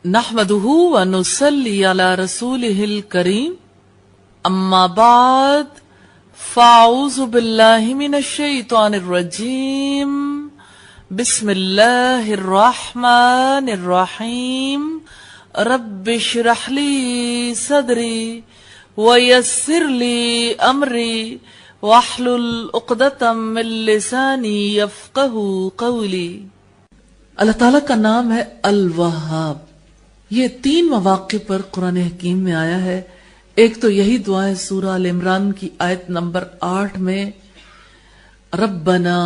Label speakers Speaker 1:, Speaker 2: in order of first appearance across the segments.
Speaker 1: نحمده ونصلي على رسوله الكريم اما بعد فاعوذ بالله من الشيطان الرجيم بسم الله الرحمن الرحيم رب اشرح لي صدري ويسر لي امري واحلل عقدة من لساني يفقهوا قولي۔ اللہ تعالیٰ کا نام ہے الوہاب۔ یہ 3 مواقع پر قرآن حکیم میں آیا ہے۔ ایک تو یہی دعا ہے سورہ ال عمران کی آیت نمبر 8 میں، ربنا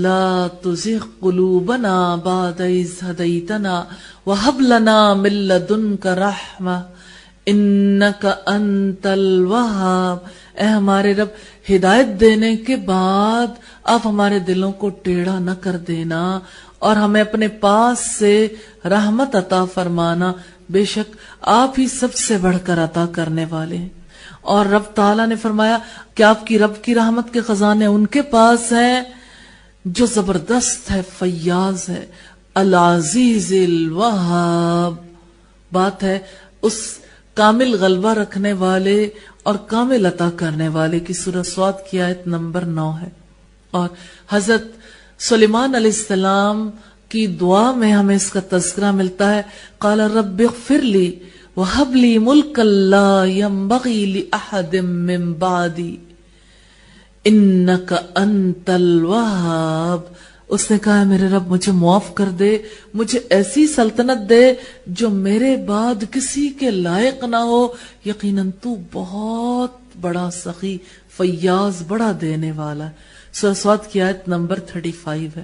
Speaker 1: لا تزغ قلوبنا بعد اذ ہدیتنا وہب لنا من لدنک رحمہ انک انت الوہاب۔ اے ہمارے رب، ہدایت دینے کے بعد آپ ہمارے دلوں کو ٹیڑھا نہ کر دینا اور ہمیں اپنے پاس سے رحمت عطا فرمانا، بے شک آپ ہی سب سے بڑھ کر عطا کرنے والے ہیں۔ اور رب تعالیٰ نے فرمایا کہ آپ کی رب کی رحمت کے خزانے ان کے پاس ہیں جو زبردست ہے، فیاض ہے، العزیز الوہاب۔ بات ہے اس کامل غلبہ رکھنے والے اور کامل عطا کرنے والے کی۔ سورہ صاد کی آیت نمبر 9 ہے۔ اور حضرت سلیمان علیہ السلام کی دعا میں ہمیں اس کا تذکرہ ملتا ہے، قال رب اغفر لی وہب لی ملکا لا ينبغی لأحد من بعدی انک انت الوہاب۔ اس نے کہا میرے رب مجھے معاف کر دے، مجھے ایسی سلطنت دے جو میرے بعد کسی کے لائق نہ ہو، یقیناً تو بہت بڑا سخی فیاض، بڑا دینے والا۔ سورہ صاد کی آیت نمبر 35 ہے۔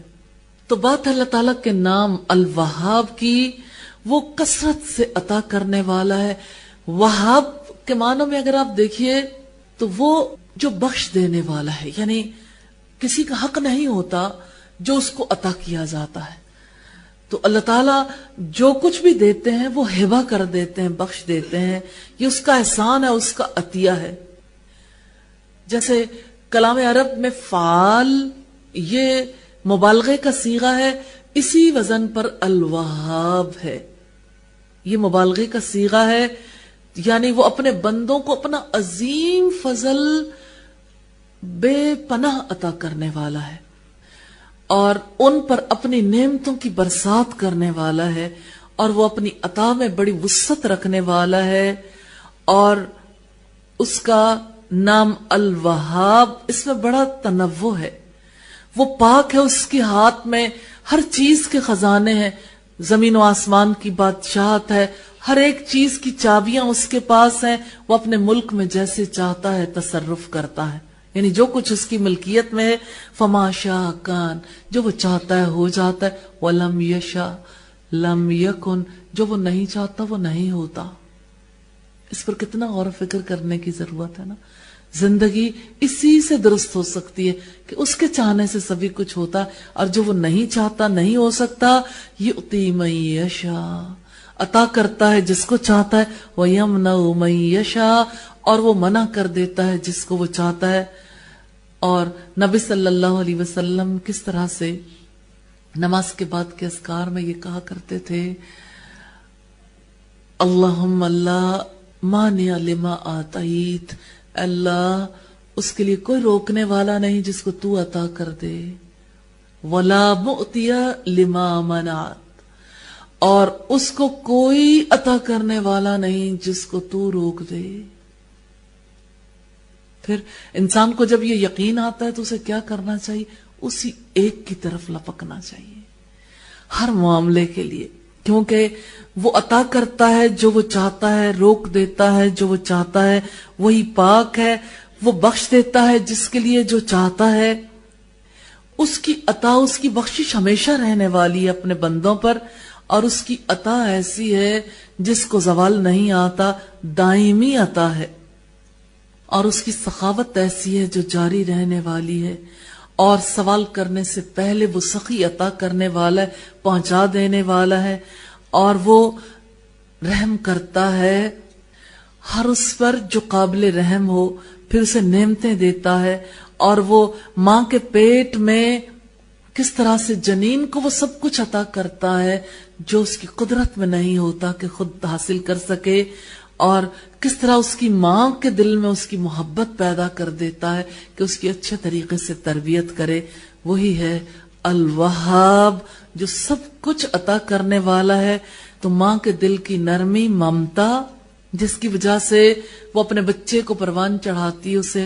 Speaker 1: تو بات ہے اللہ تعالیٰ کے نام الوہاب کی، وہ کثرت سے عطا کرنے والا ہے۔ وہاب کے معنوں میں اگر آپ دیکھیے تو وہ جو بخش دینے والا ہے، یعنی کسی کا حق نہیں ہوتا جو اس کو عطا کیا جاتا ہے۔ تو اللہ تعالیٰ جو کچھ بھی دیتے ہیں وہ ہبہ کر دیتے ہیں، بخش دیتے ہیں، یہ اس کا احسان ہے، اس کا عطیہ ہے۔ جیسے کلام عرب میں فعال یہ مبالغے کا صیغہ ہے، اسی وزن پر الوہاب ہے، یہ مبالغے کا صیغہ ہے، یعنی وہ اپنے بندوں کو اپنا عظیم فضل بے پناہ عطا کرنے والا ہے اور ان پر اپنی نعمتوں کی برسات کرنے والا ہے، اور وہ اپنی عطا میں بڑی وسعت رکھنے والا ہے۔ اور اس کا نام الوہاب، اس میں بڑا تنوع ہے، وہ پاک ہے، اس کے ہاتھ میں ہر چیز کے خزانے ہیں، زمین و آسمان کی بادشاہت ہے، ہر ایک چیز کی چابیاں اس کے پاس ہیں، وہ اپنے ملک میں جیسے چاہتا ہے تصرف کرتا ہے، یعنی جو کچھ اس کی ملکیت میں ہے، فما شاء کان، جو وہ چاہتا ہے ہو جاتا ہے، ولم یشاء لم یکن، جو وہ نہیں چاہتا وہ نہیں ہوتا۔ اس پر کتنا غور و فکر کرنے کی ضرورت ہے نا۔ زندگی اسی سے درست ہو سکتی ہے کہ اس کے چاہنے سے سبھی کچھ ہوتا ہے، اور جو وہ نہیں چاہتا نہیں ہو سکتا، یؤتی من یشاء، عطا کرتا ہے جس کو چاہتا ہے، ویمنع من یشاء، اور وہ منع کر دیتا ہے جس کو وہ چاہتا ہے۔ اور نبی صلی اللہ علیہ وسلم کس طرح سے نماز کے بعد کے اذکار میں یہ کہا کرتے تھے، اللہم اللہ مانع لما آتیت، اللہ اس کے لیے کوئی روکنے والا نہیں جس کو تو عطا کر دے، ولا معطی لما منعت، اور اس کو کوئی عطا کرنے والا نہیں جس کو تو روک دے۔ پھر انسان کو جب یہ یقین آتا ہے تو اسے کیا کرنا چاہیے؟ اسی ایک کی طرف لپکنا چاہیے ہر معاملے کے لیے، کیونکہ وہ عطا کرتا ہے جو وہ چاہتا ہے، روک دیتا ہے جو وہ چاہتا ہے، وہی پاک ہے، وہ بخش دیتا ہے جس کے لیے جو چاہتا ہے۔ اس کی عطا، اس کی بخشش ہمیشہ رہنے والی ہے اپنے بندوں پر، اور اس کی عطا ایسی ہے جس کو زوال نہیں آتا، دائمی عطا ہے، اور اس کی سخاوت ایسی ہے جو جاری رہنے والی ہے، اور سوال کرنے سے پہلے وہ سخی عطا کرنے والا ہے، پہنچا دینے والا ہے، اور وہ رحم کرتا ہے ہر اس پر جو قابل رحم ہو، پھر اسے نعمتیں دیتا ہے، اور وہ ماں کے پیٹ میں کس طرح سے جنین کو وہ سب کچھ عطا کرتا ہے جو اس کی قدرت میں نہیں ہوتا کہ خود حاصل کر سکے، اور کس طرح اس کی ماں کے دل میں اس کی محبت پیدا کر دیتا ہے کہ اس کی اچھے طریقے سے تربیت کرے. وہی ہے الوہاب جو سب کچھ عطا کرنے والا ہے. تو ماں کے دل کی نرمی، ممتا، جس کی وجہ سے وہ اپنے بچے کو پروان چڑھاتی ہے، اسے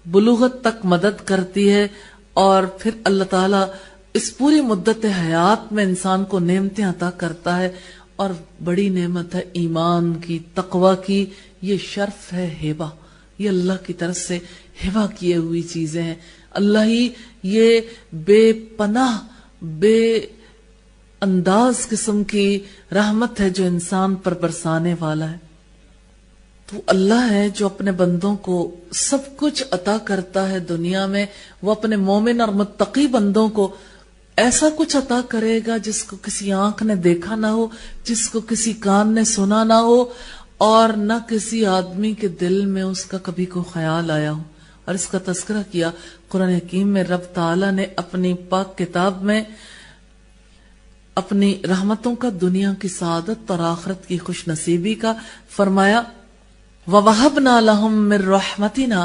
Speaker 1: بلوغت تک مدد کرتی ہے، اور پھر اللہ تعالیٰ اس پوری مدت حیات میں انسان کو نعمتیں عطا کرتا ہے. اور بڑی نعمت ہے ایمان کی، تقوی کی. یہ شرف ہے، ہبہ، یہ اللہ کی طرف سے ہبہ کیے ہوئی چیزیں ہیں. اللہ ہی یہ بے پناہ، بے انداز قسم کی رحمت ہے جو انسان پر برسانے والا ہے. تو اللہ ہے جو اپنے بندوں کو سب کچھ عطا کرتا ہے دنیا میں. وہ اپنے مومن اور متقی بندوں کو ایسا کچھ عطا کرے گا جس کو کسی آنکھ نے دیکھا نہ ہو، جس کو کسی کان نے سنا نہ ہو، اور نہ کسی آدمی کے دل میں اس کا کبھی کوئی خیال آیا ہو. اور اس کا تذکرہ کیا قرآن حکیم میں. رب تعالیٰ نے اپنی پاک کتاب میں اپنی رحمتوں کا، دنیا کی سعادت اور آخرت کی خوش نصیبی کا فرمایا. وَوَهَبْنَا لَهُم مِّن رَحْمَتِنَا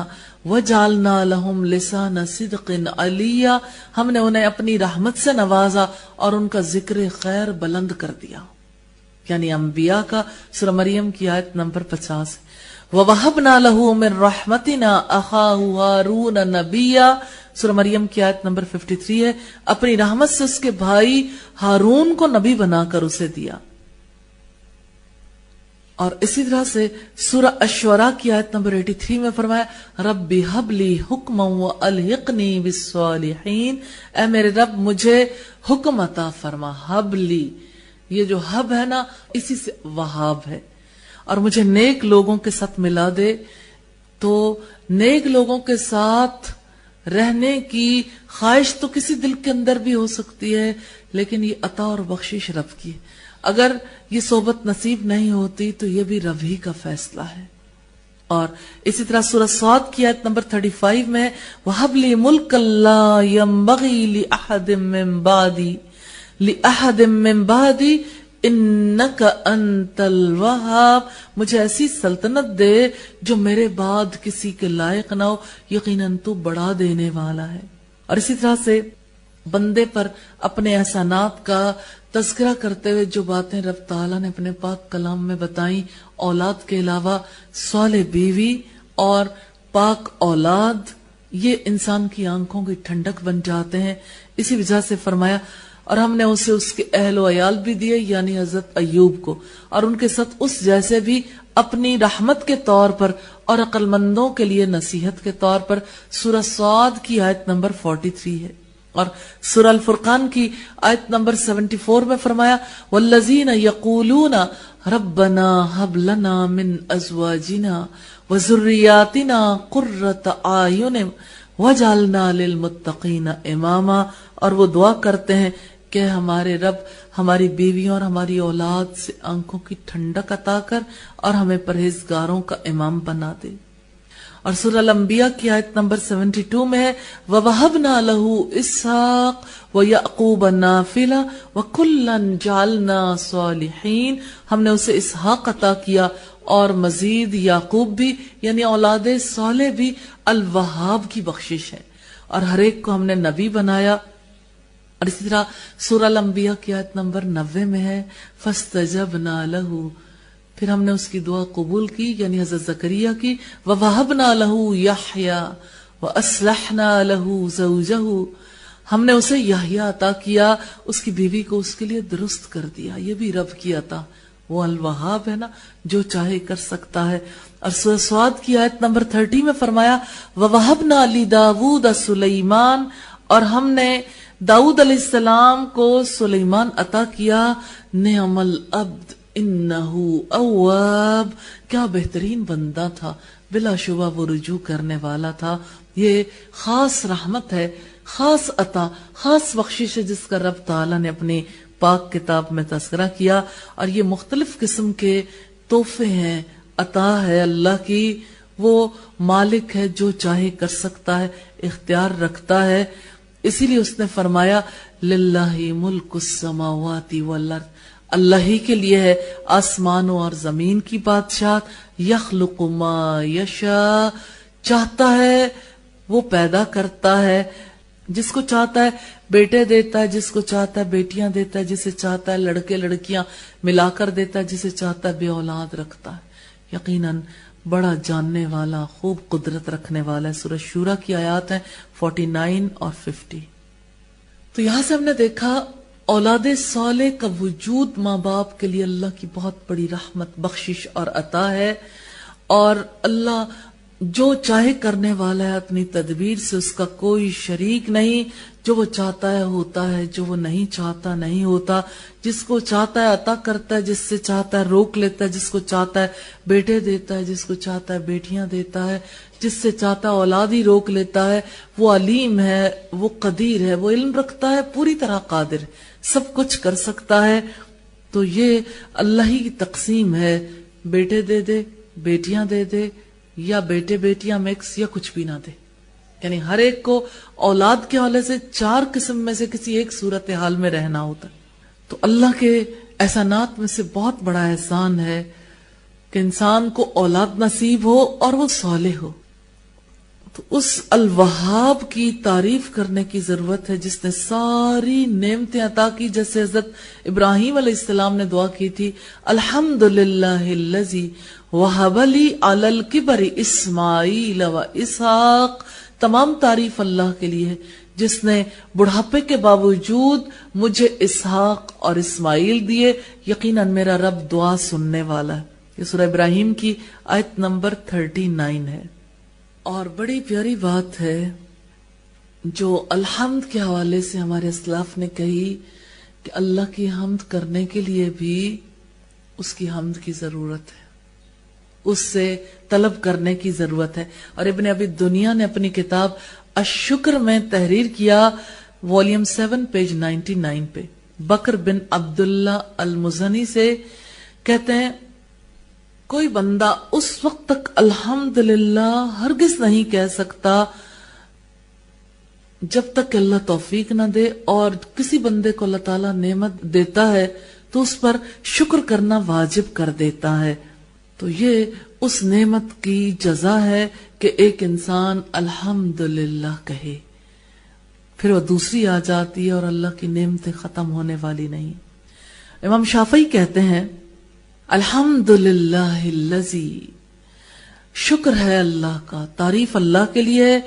Speaker 1: وَجَعَلْنَا لَهُمْ لِسَانَ صِدْقٍ عَلِيًّا. ہم نے انہیں اپنی رحمت سے نوازا اور ان کا ذکر خیر بلند کر دیا. یعنی انبیاء کا. سورہ مریم کی آیت نمبر 50. وَوَهَبْنَا لَهُ مِن رَحْمَتِنَا أَخَاهُ هَارُونَ نَبِيًّا. سورہ مریم کی آیت نمبر 53 ہے. اپنی رحمت سے اس کے بھائی ہارون کو نبی بنا کر اسے دیا. اور اسی طرح سے سورہ الشعراء کی آیت نمبر 83 میں فرمایا رب ہب لی حکما والحقنی بالصالحین. اے میرے رب مجھے حکم عطا فرما. ہب لی، یہ جو ہب ہے نا اسی سے وہاب ہے. اور مجھے نیک لوگوں کے ساتھ ملا دے. تو نیک لوگوں کے ساتھ رہنے کی خواہش تو کسی دل کے اندر بھی ہو سکتی ہے، لیکن یہ عطا اور بخشش رب کی. اگر یہ صحبت نصیب نہیں ہوتی تو یہ بھی رب ہی کا فیصلہ ہے. اور اسی طرح سورہ صاد کی آیت نمبر 35 میں وَهَبْ لِي مُلْكًا لَا يَنبَغِي لِأَحَدٍ مِّن بَعْدِي إِنَّكَ أَنْتَ الْوَهَّابُ. مجھے ایسی سلطنت دے جو میرے بعد کسی کے لائق نہ ہو، یقیناً تو بڑا دینے والا ہے. اور اسی طرح سے بندے پر اپنے احسانات کا تذکرہ کرتے ہوئے جو باتیں رب تعالیٰ نے اپنے پاک کلام میں بتائیں، اولاد کے علاوہ صالح بیوی اور پاک اولاد، یہ انسان کی آنکھوں کی ٹھنڈک بن جاتے ہیں. اسی وجہ سے فرمایا اور ہم نے اسے اس کے اہل و عیال بھی دیے، یعنی حضرت ایوب کو، اور ان کے ساتھ اس جیسے بھی اپنی رحمت کے طور پر اور عقل مندوں کے لیے نصیحت کے طور پر. سورہ صاد کی آیت نمبر 43 ہے. اور سورہ الفرقان کی آیت نمبر 74 میں فرمایا وَالَّذِينَ يَقُولُونَ رَبَّنَا هَبْ لَنَا مِنْ أَزْوَاجِنَا وَذُرِّيَّاتِنَا قُرَّةَ أَعْيُنٍ وَاجْعَلْنَا لِلْمُتَّقِينَ إِمَامًا. اور وہ دعا کرتے ہیں کہ ہمارے رب ہماری بیویوں اور ہماری اولاد سے آنکھوں کی ٹھنڈک عطا کر اور ہمیں پرہیزگاروں کا امام بنا دے. اور سورہ الانبیاء کی آیت نمبر 72 میں ہے وَوَهَبْنَا لَهُ إِسْحَاقَ وَيَعْقُوبَ نَافِلَةً وَكُلًّا جَعَلْنَا صَالِحِينَ. ہم نے اسے اسحاق عطا کیا اور مزید یعقوب بھی، یعنی اولاد صالح بھی الوہاب کی بخشش ہے، اور ہر ایک کو ہم نے نبی بنایا. اور اسی طرح سورہ الانبیاء کی آیت نمبر 90 میں ہے فَاسْتَجَبْنَا لَهُ. پھر ہم نے اس کی دعا قبول کی، یعنی حضرت زکریا کی. وَوَهَبْنَا لَهُ يَحْيَا وَأَصْلَحْنَا لَهُ زَوْجَهُ. ہم نے اسے یحییٰ عطا کیا، اس کی بیوی کو اس کے لیے درست کر دیا. یہ بھی رب کی عطا. وہ الوہاب ہے نا، جو چاہے کر سکتا ہے. اور سورہ صاد کی آیت نمبر 30 میں فرمایا وَوَهَبْنَا لِدَاوُودَ سُلَيْمَانَ. اور ہم نے داؤد علیہ السلام کو سلیمان عطا کیا. نعم العبد انہو اواب. کیا بہترین بندہ تھا، بلا شبہ وہ رجوع کرنے والا تھا. یہ خاص رحمت ہے، خاص عطا، خاص بخشش ہے جس کا رب تعالیٰ نے اپنی پاک کتاب میں تذکرہ کیا. اور یہ مختلف قسم کے تحفے ہیں، عطا ہے اللہ کی. وہ مالک ہے، جو چاہے کر سکتا ہے، اختیار رکھتا ہے. اسی لیے اس نے فرمایا للہ ملک السماوات والارض. اللہ ہی کے لیے ہے آسمانوں اور زمین کی بادشاہت، یخلق ما یشاء، چاہتا ہے وہ پیدا کرتا ہے، جس کو چاہتا ہے بیٹے دیتا ہے، جس کو چاہتا ہے بیٹیاں دیتا ہے، جسے چاہتا ہے لڑکے لڑکیاں ملا کر دیتا ہے، جسے چاہتا ہے بے اولاد رکھتا ہے۔ یقیناً بڑا جاننے والا، خوب قدرت رکھنے والا ہے۔ سورہ شورى کی آیات ہیں 49 اور 50۔ تو یہاں سے ہم نے دیکھا اولاد صالح کا وجود ماں باپ کے لیے اللہ کی بہت بڑی رحمت، بخشش اور عطا ہے، اور اللہ جو چاہے کرنے والا ہے اپنی تدبیر سے، اس کا کوئی شریک نہیں۔ جو وہ چاہتا ہے ہوتا ہے، جو وہ نہیں چاہتا نہیں ہوتا۔ جس کو چاہتا ہے عطا کرتا ہے، جس سے چاہتا ہے روک لیتا ہے، جس کو چاہتا ہے بیٹے دیتا ہے، جس کو چاہتا ہے بیٹیاں دیتا ہے، جس سے چاہتا ہے اولاد ہی روک لیتا ہے۔ وہ علیم ہے، وہ قدیر ہے، وہ علم رکھتا ہے، پوری طرح قادر ہے، سب کچھ کر سکتا ہے۔ تو یہ اللہ ہی کی تقسیم ہے، بیٹے دے دے، بیٹیاں دے دے، یا بیٹے بیٹیاں مکس، یا کچھ بھی نہ دے۔ یعنی ہر ایک کو اولاد کے حوالے سے 4 قسم میں سے کسی ایک صورتحال میں رہنا ہوتا ہے۔ تو اللہ کے احسانات میں سے بہت بڑا احسان ہے کہ انسان کو اولاد نصیب ہو اور وہ صالح ہو۔ تو اس الوہاب کی تعریف کرنے کی ضرورت ہے جس نے ساری نعمتیں عطا کی، جیسے حضرت ابراہیم علیہ السلام نے دعا کی تھی، الحمدللہ الذی وہب لی علی الکبر اسماعیل و اسحاق۔ تمام تعریف اللہ کے لیے ہے جس نے بڑھاپے کے باوجود مجھے اسحاق اور اسماعیل دیے۔ یقیناً میرا رب دعا سننے والا ہے۔ یہ سورہ ابراہیم کی آیت نمبر 39 ہے۔ اور بڑی پیاری بات ہے جو الحمد کے حوالے سے ہمارے اسلاف نے کہی کہ اللہ کی حمد کرنے کے لیے بھی اس کی حمد کی ضرورت ہے، اس سے طلب کرنے کی ضرورت ہے۔ اور ابن ابی دنیا نے اپنی کتاب الشکر میں تحریر کیا، والیوم 7 پیج 99 پہ، بکر بن عبداللہ المزنی سے کہتے ہیں، کوئی بندہ اس وقت تک الحمدللہ ہرگز نہیں کہہ سکتا جب تک کہ اللہ توفیق نہ دے، اور کسی بندے کو اللہ تعالیٰ نعمت دیتا ہے تو اس پر شکر کرنا واجب کر دیتا ہے۔ تو یہ اس نعمت کی جزا ہے کہ ایک انسان الحمدللہ کہے، پھر وہ دوسری آ جاتی ہے اور اللہ کی نعمتیں ختم ہونے والی نہیں۔ امام شافعی کہتے ہیں، الحمدللہ الذی، شکر ہے اللہ کا، تعریف اللہ کے لیے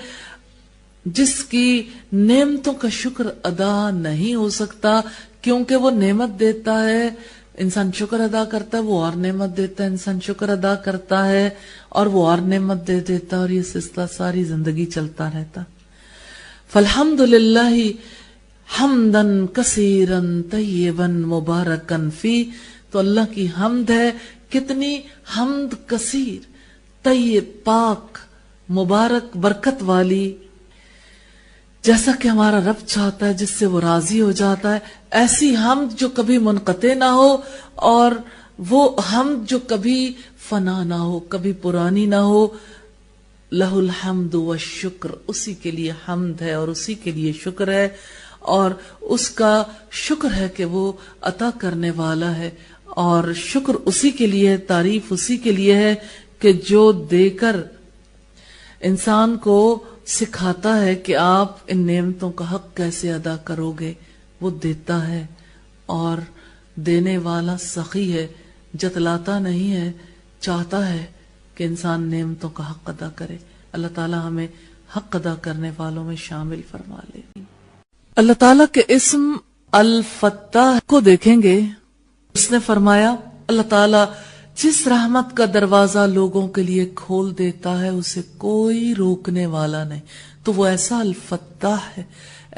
Speaker 1: جس کی نعمتوں کا شکر ادا نہیں ہو سکتا، کیونکہ وہ نعمت دیتا ہے، انسان شکر ادا کرتا ہے، وہ اور نعمت دیتا ہے، انسان شکر ادا کرتا ہے اور وہ اور نعمت دے دیتا ہے، اور یہ سلسلہ ساری زندگی چلتا رہتا۔ فالحمدللہ حمدا کثیرا طیبا مبارکا فی، تو اللہ کی حمد ہے، کتنی حمد کثیر، طیب، پاک، مبارک، برکت والی، جیسا کہ ہمارا رب چاہتا ہے، جس سے وہ راضی ہو جاتا ہے۔ ایسی حمد جو کبھی منقطع نہ ہو، اور وہ حمد جو کبھی فنا نہ ہو، کبھی پرانی نہ ہو۔ لہ الحمد والشکر، اسی کے لیے حمد ہے اور اسی کے لیے شکر ہے، اور اس کا شکر ہے کہ وہ عطا کرنے والا ہے، اور شکر اسی کے لیے ہے، تعریف اسی کے لیے ہے کہ جو دے کر انسان کو سکھاتا ہے کہ آپ ان نعمتوں کا حق کیسے ادا کرو گے۔ وہ دیتا ہے اور دینے والا سخی ہے، جتلاتا نہیں ہے، چاہتا ہے کہ انسان نعمتوں کا حق ادا کرے۔ اللہ تعالی ہمیں حق ادا کرنے والوں میں شامل فرما لے۔ اللہ تعالیٰ کے اسم الفتاح کو دیکھیں گے، اس نے فرمایا اللہ تعالیٰ جس رحمت کا دروازہ لوگوں کے لیے کھول دیتا ہے اسے کوئی روکنے والا نہیں۔ تو وہ ایسا الفتاح ہے،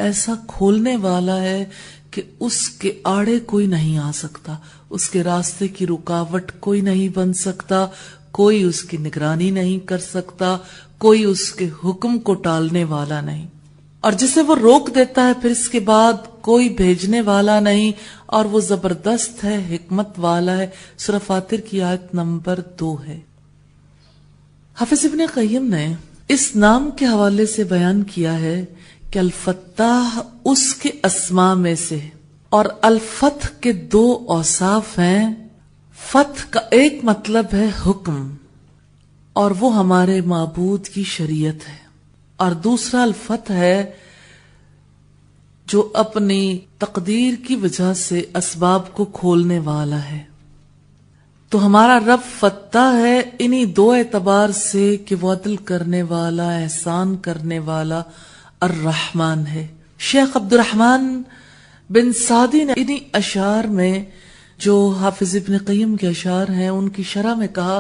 Speaker 1: ایسا کھولنے والا ہے کہ اس کے آڑے کوئی نہیں آ سکتا، اس کے راستے کی رکاوٹ کوئی نہیں بن سکتا، کوئی اس کی نگرانی نہیں کر سکتا، کوئی اس کے حکم کو ٹالنے والا نہیں، اور جسے وہ روک دیتا ہے پھر اس کے بعد کوئی بھیجنے والا نہیں، اور وہ زبردست ہے، حکمت والا ہے۔ سورہ فاطر کی آیت نمبر 2 ہے۔ حافظ ابن قیم نے اس نام کے حوالے سے بیان کیا ہے کہ الفتاح اس کے اسماء میں سے، اور الفتح کے دو اوصاف ہیں. فتح کا ایک مطلب ہے حکم، اور وہ ہمارے معبود کی شریعت ہے، اور دوسرا الفتح ہے جو اپنی تقدیر کی وجہ سے اسباب کو کھولنے والا ہے. تو ہمارا رب فتح ہے انہی دو اعتبار سے کہ وہ عدل کرنے والا، احسان کرنے والا، الرحمن ہے. شیخ عبد الرحمن بن سعدی نے انہی اشعار میں جو حافظ ابن قیم کے اشعار ہیں ان کی شرح میں کہا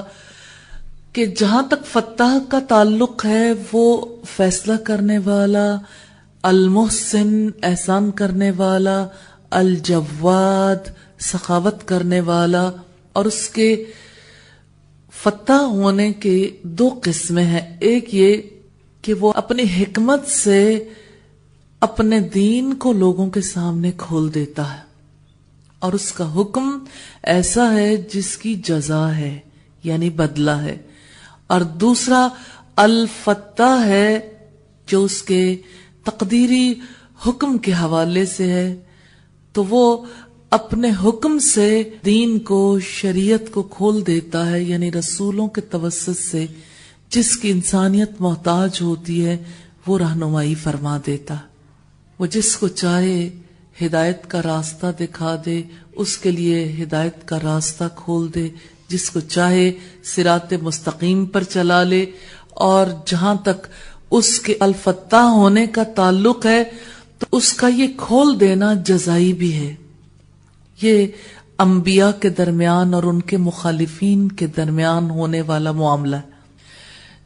Speaker 1: کہ جہاں تک فتح کا تعلق ہے وہ فیصلہ کرنے والا، المحسن احسان کرنے والا، الجواد سخاوت کرنے والا، اور اس کے فتح ہونے کے دو قسمیں ہیں. ایک یہ کہ وہ اپنی حکمت سے اپنے دین کو لوگوں کے سامنے کھول دیتا ہے، اور اس کا حکم ایسا ہے جس کی جزا ہے یعنی بدلہ ہے. اور دوسرا الفتح ہے جو اس کے تقدیری حکم کے حوالے سے ہے، تو وہ اپنے حکم سے دین کو، شریعت کو کھول دیتا ہے، یعنی رسولوں کے توسط سے جس کی انسانیت محتاج ہوتی ہے وہ رہنمائی فرما دیتا. وہ جس کو چاہے ہدایت کا راستہ دکھا دے، اس کے لیے ہدایت کا راستہ کھول دے، جس کو چاہے صراط مستقیم پر چلا لے. اور جہاں تک اس کے الفتح ہونے کا تعلق ہے تو اس کا یہ کھول دینا جزائی بھی ہے. یہ انبیاء کے درمیان اور ان کے مخالفین کے درمیان ہونے والا معاملہ ہے.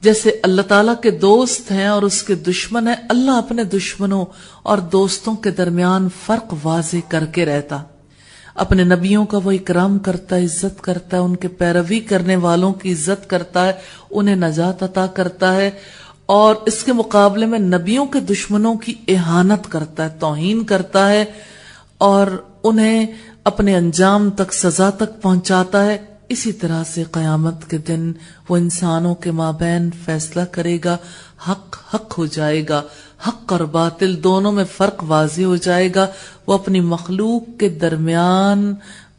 Speaker 1: جیسے اللہ تعالیٰ کے دوست ہیں اور اس کے دشمن ہیں، اللہ اپنے دشمنوں اور دوستوں کے درمیان فرق واضح کر کے رہتا. اپنے نبیوں کا وہ اکرام کرتا ہے، عزت کرتا ہے، ان کے پیروی کرنے والوں کی عزت کرتا ہے، انہیں نجات عطا کرتا ہے، اور اس کے مقابلے میں نبیوں کے دشمنوں کی اہانت کرتا ہے، توہین کرتا ہے، اور انہیں اپنے انجام تک، سزا تک پہنچاتا ہے. اسی طرح سے قیامت کے دن وہ انسانوں کے مابین فیصلہ کرے گا، حق حق ہو جائے گا، حق اور باطل دونوں میں فرق واضح ہو جائے گا. وہ اپنی مخلوق کے درمیان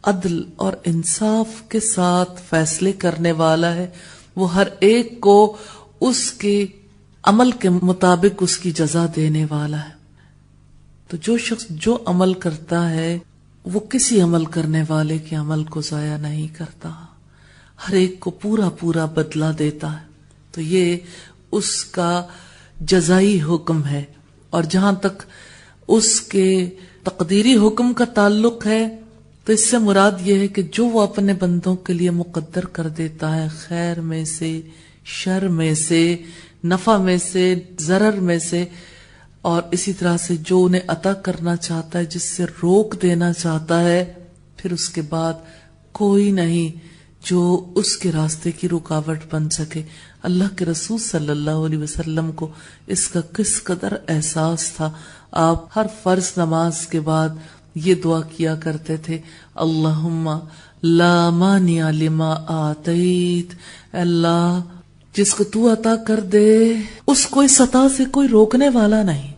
Speaker 1: عدل اور انصاف کے ساتھ فیصلے کرنے والا ہے. وہ ہر ایک کو اس کے عمل کے مطابق اس کی جزا دینے والا ہے. تو جو شخص جو عمل کرتا ہے وہ کسی عمل کرنے والے کے عمل کو ضائع نہیں کرتا، ہر ایک کو پورا پورا بدلہ دیتا ہے. تو یہ اس کا جزائی حکم ہے. اور جہاں تک اس کے تقدیری حکم کا تعلق ہے تو اس سے مراد یہ ہے کہ جو وہ اپنے بندوں کے لیے مقدر کر دیتا ہے، خیر میں سے، شر میں سے، نفع میں سے، ضرر میں سے، اور اسی طرح سے جو انہیں عطا کرنا چاہتا ہے، جس سے روک دینا چاہتا ہے، پھر اس کے بعد کوئی نہیں جو اس کے راستے کی رکاوٹ بن سکے. اللہ کے رسول صلی اللہ علیہ وسلم کو اس کا کس قدر احساس تھا. آپ ہر فرض نماز کے بعد یہ دعا کیا کرتے تھے، اللہم لا مانع لما آتیت، اللہ جس کو تو عطا کر دے اس کو اس عطا سے کوئی روکنے والا نہیں.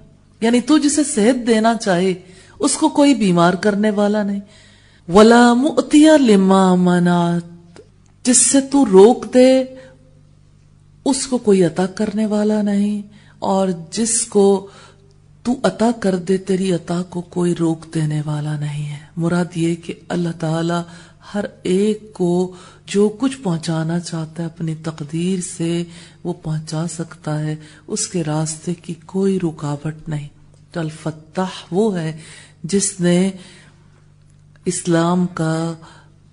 Speaker 1: یعنی تو جسے صحت دینا چاہے اس کو کوئی بیمار کرنے والا نہیں. ولا مؤتی لما منعت، جس سے تو روک دے اس کو کوئی عطا کرنے والا نہیں، اور جس کو تو عطا کر دے تیری عطا کو کوئی روک دینے والا نہیں ہے. مراد یہ کہ اللہ تعالی ہر ایک کو جو کچھ پہنچانا چاہتا ہے اپنی تقدیر سے وہ پہنچا سکتا ہے، اس کے راستے کی کوئی رکاوٹ نہیں. تو الفتح وہ ہے جس نے اسلام کا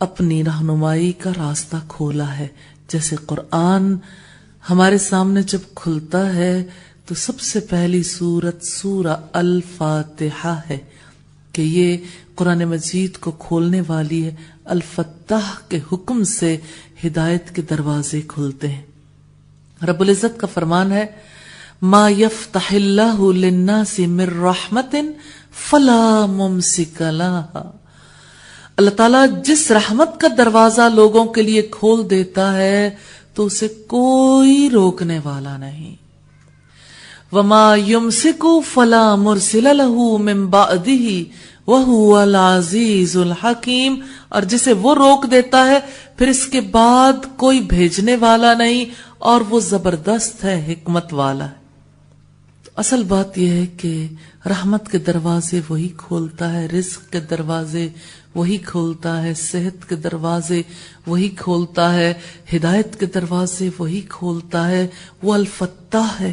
Speaker 1: اپنی رہنمائی کا راستہ کھولا ہے. جیسے قرآن ہمارے سامنے جب کھلتا ہے تو سب سے پہلی سورت سورہ الفاتحہ ہے کہ یہ قرآن مجید کو کھولنے والی ہے. الفتح کے حکم سے ہدایت کے دروازے کھلتے ہیں. رب العزت کا فرمان ہے، ما یفتح اللہ للناس من رحمت فلا ممسک لها. اللہ تعالیٰ جس رحمت کا دروازہ لوگوں کے لیے کھول دیتا ہے تو اسے کوئی روکنے والا نہیں. وما یمسک فلا مرسل له من بعدہ وَهُوَ الْعَزِيزُ الْحَكِيمُ، اور جسے وہ روک دیتا ہے پھر اس کے بعد کوئی بھیجنے والا نہیں، اور وہ زبردست ہے، حکمت والا ہے۔ اصل بات یہ ہے کہ رحمت کے دروازے وہی کھولتا ہے، رزق کے دروازے وہی کھولتا ہے، صحت کے دروازے وہی کھولتا ہے، ہدایت کے دروازے وہی کھولتا ہے۔ وہ الفتاح ہے،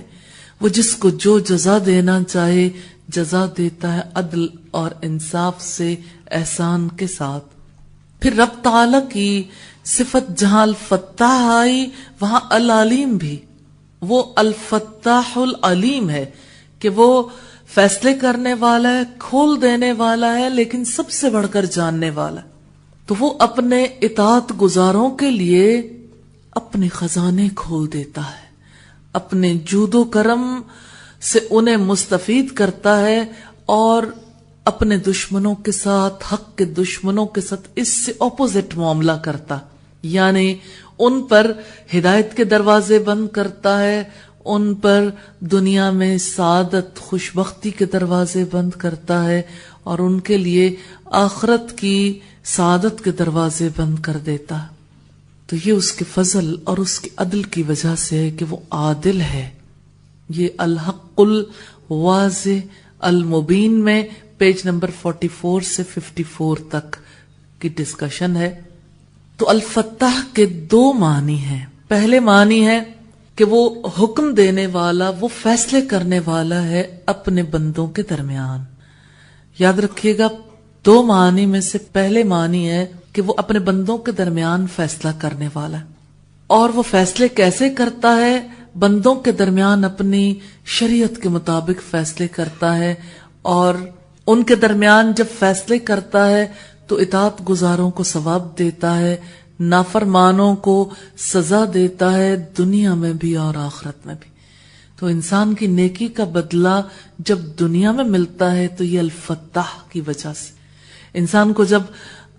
Speaker 1: وہ جس کو جو جزا دینا چاہے جزا دیتا ہے، عدل اور انصاف سے، احسان کے ساتھ۔ پھر رب تعالی کی صفت جہاں الفتاح آئی وہاں العلیم بھی، وہ الفتاح العلیم ہے کہ وہ فیصلے کرنے والا ہے، کھول دینے والا ہے، لیکن سب سے بڑھ کر جاننے والا ہے۔ تو وہ اپنے اطاعت گزاروں کے لیے اپنے خزانے کھول دیتا ہے، اپنے جود و کرم سے انہیں مستفید کرتا ہے، اور اپنے دشمنوں کے ساتھ، حق کے دشمنوں کے ساتھ اس سے اپوزٹ معاملہ کرتا، یعنی ان پر ہدایت کے دروازے بند کرتا ہے، ان پر دنیا میں سعادت خوشبختی کے دروازے بند کرتا ہے، اور ان کے لیے آخرت کی سعادت کے دروازے بند کر دیتا۔ تو یہ اس کے فضل اور اس کے عدل کی وجہ سے ہے کہ وہ عادل ہے۔ یہ الحق الواضح المبین میں پیج نمبر 44 سے 54 تک کی ڈسکشن ہے۔ تو الفتاح کے دو معنی ہیں۔ پہلے معنی ہے کہ وہ حکم دینے والا، وہ فیصلے کرنے والا ہے اپنے بندوں کے درمیان۔ یاد رکھیے گا، دو معنی میں سے پہلے معنی ہے کہ وہ اپنے بندوں کے درمیان فیصلہ کرنے والا ہے۔ اور وہ فیصلے کیسے کرتا ہے؟ بندوں کے درمیان اپنی شریعت کے مطابق فیصلے کرتا ہے، اور ان کے درمیان جب فیصلے کرتا ہے تو اطاعت گزاروں کو ثواب دیتا ہے، نافرمانوں کو سزا دیتا ہے، دنیا میں بھی اور آخرت میں بھی۔ تو انسان کی نیکی کا بدلہ جب دنیا میں ملتا ہے تو یہ الفتاح کی وجہ سے۔ انسان کو جب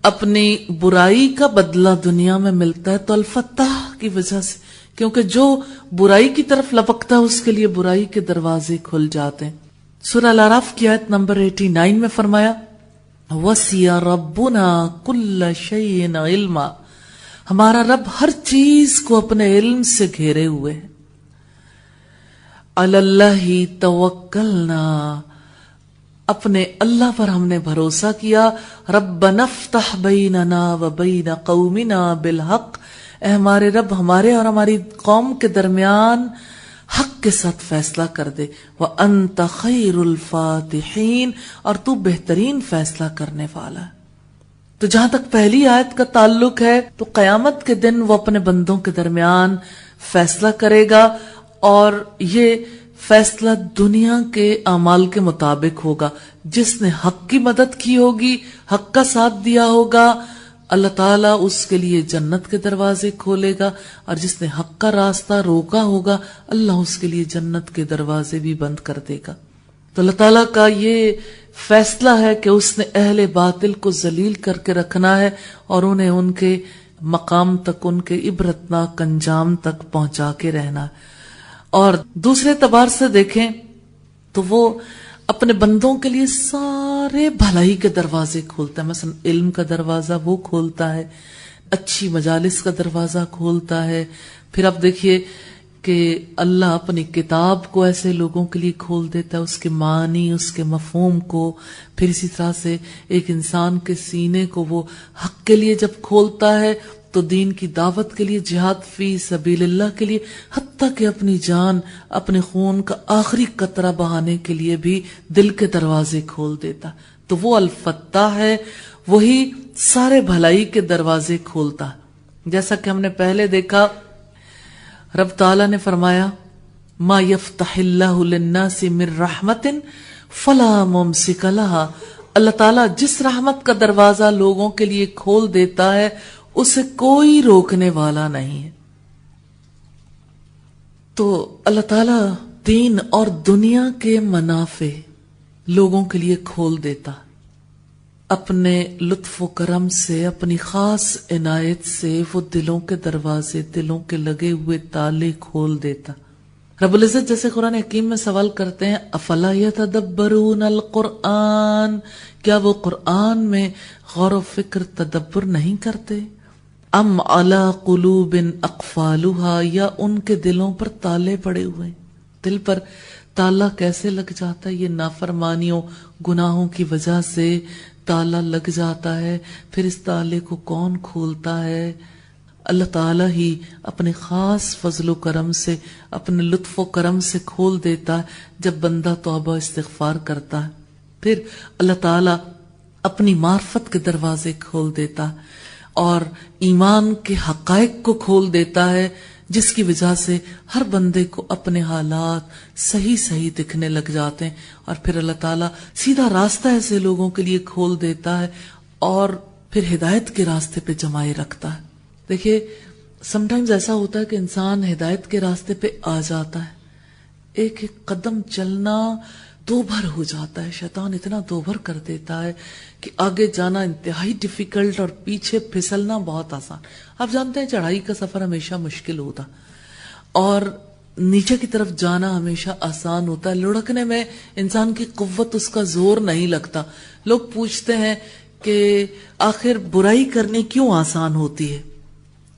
Speaker 1: اپنی برائی کا بدلہ دنیا میں ملتا ہے تو الفتاح کی وجہ سے، کیونکہ جو برائی کی طرف لپکتا ہے اس کے لیے برائی کے دروازے کھل جاتے ہیں۔ سورہ الاعراف کی آیت نمبر 89 میں فرمایا وَسِعَ رَبُّنَا كُلَّ شَيْءٍ عِلْمًا، ہمارا رب ہر چیز کو اپنے علم سے گھیرے ہوئے ہے۔ عَلَى اللَّهِ تَوَكَّلْنَا، اپنے اللہ پر ہم نے بھروسہ کیا۔ رَبَّنَا افْتَحْ بَيْنَنَا وَبَيْنَ قَوْمِنَا بِالْحَقِّ، اے ہمارے رب ہمارے اور ہماری قوم کے درمیان حق کے ساتھ فیصلہ کر دے۔ وَأَنْتَ خَيْرُ الْفَاتِحِينَ، اور تو بہترین فیصلہ کرنے والا ہے۔ تو جہاں تک پہلی آیت کا تعلق ہے تو قیامت کے دن وہ اپنے بندوں کے درمیان فیصلہ کرے گا، اور یہ فیصلہ دنیا کے اعمال کے مطابق ہوگا۔ جس نے حق کی مدد کی ہوگی، حق کا ساتھ دیا ہوگا، اللہ تعالیٰ اس کے لیے جنت کے دروازے کھولے گا، اور جس نے حق کا راستہ روکا ہوگا اللہ اس کے لیے جنت کے دروازے بھی بند کر دے گا۔ تو اللہ تعالیٰ کا یہ فیصلہ ہے کہ اس نے اہل باطل کو ذلیل کر کے رکھنا ہے، اور انہیں ان کے مقام تک، ان کے عبرتناک انجام تک پہنچا کے رہنا ہے۔ اور دوسرے اعتبار سے دیکھیں تو وہ اپنے بندوں کے لیے سارے بھلائی کے دروازے کھولتا ہے۔ مثلا علم کا دروازہ وہ کھولتا ہے، اچھی مجالس کا دروازہ کھولتا ہے۔ پھر اب دیکھیے کہ اللہ اپنی کتاب کو ایسے لوگوں کے لیے کھول دیتا ہے، اس کے معنی، اس کے مفہوم کو۔ پھر اسی طرح سے ایک انسان کے سینے کو وہ حق کے لیے جب کھولتا ہے تو دین کی دعوت کے لیے، جہاد فی سبیل اللہ کے لیے، حتیٰ کہ اپنی جان، اپنے خون کا آخری قطرہ بہانے کے لیے بھی دل کے دروازے کھول دیتا۔ تو وہ الفتاح ہے، وہی سارے بھلائی کے دروازے کھولتا۔ جیسا کہ ہم نے پہلے دیکھا، رب تعالیٰ نے فرمایا ما یفتح اللہ للناس من رحمت فلا ممسک لها، اللہ تعالیٰ جس رحمت کا دروازہ لوگوں کے لیے کھول دیتا ہے اسے کوئی روکنے والا نہیں ہے۔ تو اللہ تعالیٰ دین اور دنیا کے منافع لوگوں کے لیے کھول دیتا، اپنے لطف و کرم سے، اپنی خاص عنایت سے وہ دلوں کے دروازے، دلوں کے لگے ہوئے تالے کھول دیتا۔ رب العزت جیسے قرآن حکیم میں سوال کرتے ہیں افلا یتدبرون القرآن، کیا وہ قرآن میں غور و فکر تدبر نہیں کرتے؟ ام علی قلوب اقفالها، یا ان کے دلوں پر تالے پڑے ہوئے؟ دل پر تالا کیسے لگ جاتا ہے؟ یہ نافرمانیوں گناہوں کی وجہ سے تالا لگ جاتا ہے. پھر اس تالے کو کون کھولتا ہے؟ اللہ تعالیٰ ہی اپنے خاص فضل و کرم سے، اپنے لطف و کرم سے کھول دیتا ہے جب بندہ توبہ استغفار کرتا ہے. پھر اللہ تعالیٰ اپنی معرفت کے دروازے کھول دیتا ہے اور ایمان کے حقائق کو کھول دیتا ہے، جس کی وجہ سے ہر بندے کو اپنے حالات صحیح صحیح دکھنے لگ جاتے ہیں. اور پھر اللہ تعالیٰ سیدھا راستہ ایسے لوگوں کے لیے کھول دیتا ہے اور پھر ہدایت کے راستے پہ جمائے رکھتا ہے. دیکھیے سم ٹائمز ایسا ہوتا ہے کہ انسان ہدایت کے راستے پہ آ جاتا ہے، ایک ایک قدم چلنا دو بھر ہو جاتا ہے، شیطان اتنا دو بھر کر دیتا ہے کہ آگے جانا انتہائی ڈیفیکلٹ اور پیچھے پھسلنا بہت آسان. آپ جانتے ہیں چڑھائی کا سفر ہمیشہ مشکل ہوتا اور نیچے کی طرف جانا ہمیشہ آسان ہوتا ہے. لڑکنے میں انسان کی قوت، اس کا زور نہیں لگتا. لوگ پوچھتے ہیں کہ آخر برائی کرنی کیوں آسان ہوتی ہے؟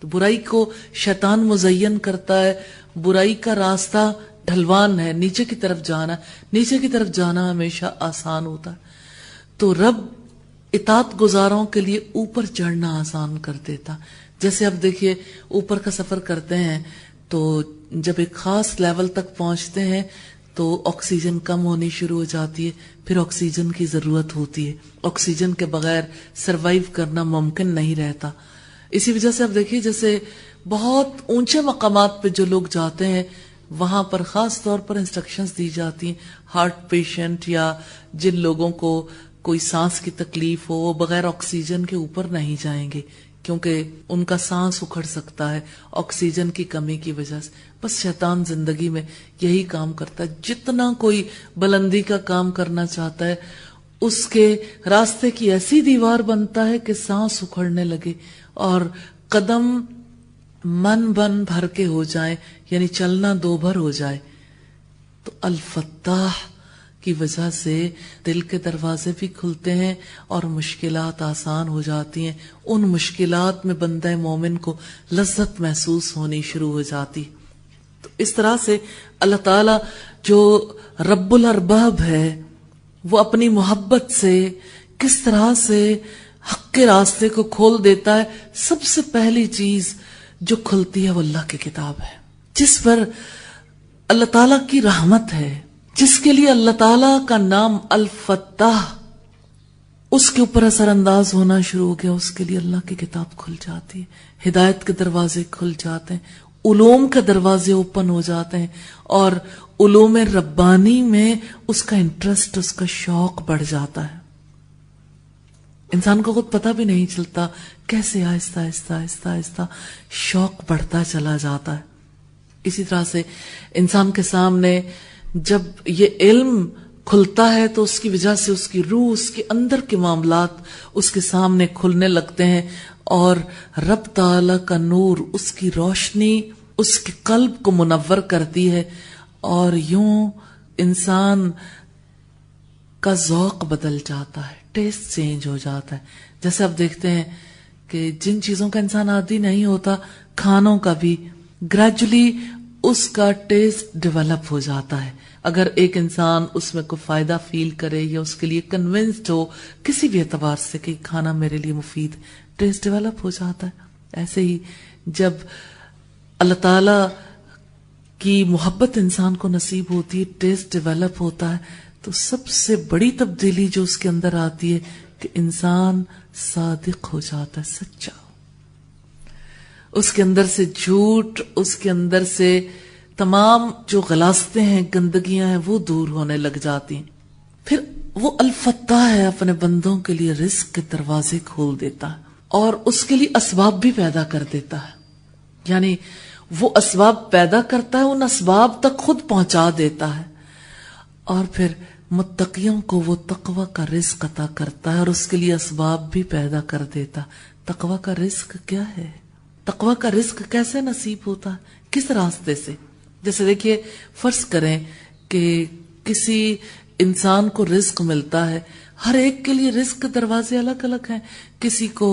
Speaker 1: تو برائی کو شیطان مزین کرتا ہے، برائی کا راستہ ڈھلوان ہے، نیچے کی طرف جانا، نیچے کی طرف جانا ہمیشہ آسان ہوتا ہے. تو رب اطاعت گزاروں کے لیے اوپر چڑھنا آسان کر دیتا. جیسے اب دیکھیے اوپر کا سفر کرتے ہیں تو جب ایک خاص لیول تک پہنچتے ہیں تو آکسیجن کم ہونی شروع ہو جاتی ہے، پھر آکسیجن کی ضرورت ہوتی ہے. آکسیجن کے بغیر سروائیو کرنا ممکن نہیں رہتا. اسی وجہ سے اب دیکھیے جیسے بہت اونچے مقامات پہ جو لوگ جاتے ہیں وہاں پر خاص طور پر انسٹرکشنز دی جاتی ہیں، ہارٹ پیشنٹ یا جن لوگوں کو کوئی سانس کی تکلیف ہو وہ بغیر آکسیجن کے اوپر نہیں جائیں گے کیونکہ ان کا سانس اکھڑ سکتا ہے آکسیجن کی کمی کی وجہ سے. بس شیطان زندگی میں یہی کام کرتا ہے، جتنا کوئی بلندی کا کام کرنا چاہتا ہے اس کے راستے کی ایسی دیوار بنتا ہے کہ سانس اکھڑنے لگے اور قدم من بن بھر کے ہو جائیں، یعنی چلنا دو بھر ہو جائے. تو الفتاح کی وجہ سے دل کے دروازے بھی کھلتے ہیں اور مشکلات آسان ہو جاتی ہیں. ان مشکلات میں بندہ مومن کو لذت محسوس ہونی شروع ہو جاتی. تو اس طرح سے اللہ تعالی جو رب الارباب ہے وہ اپنی محبت سے کس طرح سے حق کے راستے کو کھول دیتا ہے. سب سے پہلی چیز جو کھلتی ہے وہ اللہ کی کتاب ہے، جس پر اللہ تعالیٰ کی رحمت ہے، جس کے لیے اللہ تعالیٰ کا نام الفتاح اس کے اوپر اثر انداز ہونا شروع ہو گیا. اس کے لیے اللہ کی کتاب کھل جاتی ہے، ہدایت کے دروازے کھل جاتے ہیں، علوم کے دروازے اوپن ہو جاتے ہیں اور علوم ربانی میں اس کا انٹرسٹ، اس کا شوق بڑھ جاتا ہے. انسان کو خود پتہ بھی نہیں چلتا کیسے آہستہ آہستہ آہستہ آہستہ شوق بڑھتا چلا جاتا ہے. اسی طرح سے انسان کے سامنے جب یہ علم کھلتا ہے تو اس کی وجہ سے اس کی روح، اس کے اندر کے معاملات اس کے سامنے کھلنے لگتے ہیں اور رب تعالی کا نور، اس کی روشنی اس کے قلب کو منور کرتی ہے اور یوں انسان کا ذوق بدل جاتا ہے، ٹیسٹ چینج ہو جاتا ہے. جیسے آپ دیکھتے ہیں کہ جن چیزوں کا انسان عادی نہیں ہوتا، کھانوں کا بھی گریجولی اس کا ٹیسٹ ڈیولپ ہو جاتا ہے. اگر ایک انسان اس میں کوئی فائدہ فیل کرے یا اس کے لیے کنونسڈ ہو کسی بھی اعتبار سے کہ کھانا میرے لیے مفید، ٹیسٹ ڈیولپ ہو جاتا ہے. ایسے ہی جب اللہ تعالی کی محبت انسان کو نصیب ہوتی ہے، ٹیسٹ ڈیولپ ہوتا ہے، تو سب سے بڑی تبدیلی جو اس کے اندر آتی ہے کہ انسان صادق ہو جاتا ہے، سچا. اس کے اندر سے جھوٹ، اس کے اندر سے تمام جو غلاستیں ہیں، گندگیاں ہیں، وہ دور ہونے لگ جاتی ہیں. پھر وہ الفتاح ہے، اپنے بندوں کے لیے رزق کے دروازے کھول دیتا ہے اور اس کے لیے اسباب بھی پیدا کر دیتا ہے. یعنی وہ اسباب پیدا کرتا ہے، ان اسباب تک خود پہنچا دیتا ہے اور پھر متقیوں کو وہ تقوی کا رزق عطا کرتا ہے اور اس کے لیے اسباب بھی پیدا کر دیتا. تقوی کا رزق کیا ہے؟ تقوی کا رزق کیسے نصیب ہوتا ہے؟ کس راستے سے؟ جیسے دیکھیے فرض کریں کہ کسی انسان کو رزق ملتا ہے، ہر ایک کے لیے رزق کے دروازے الگ الگ ہیں. کسی کو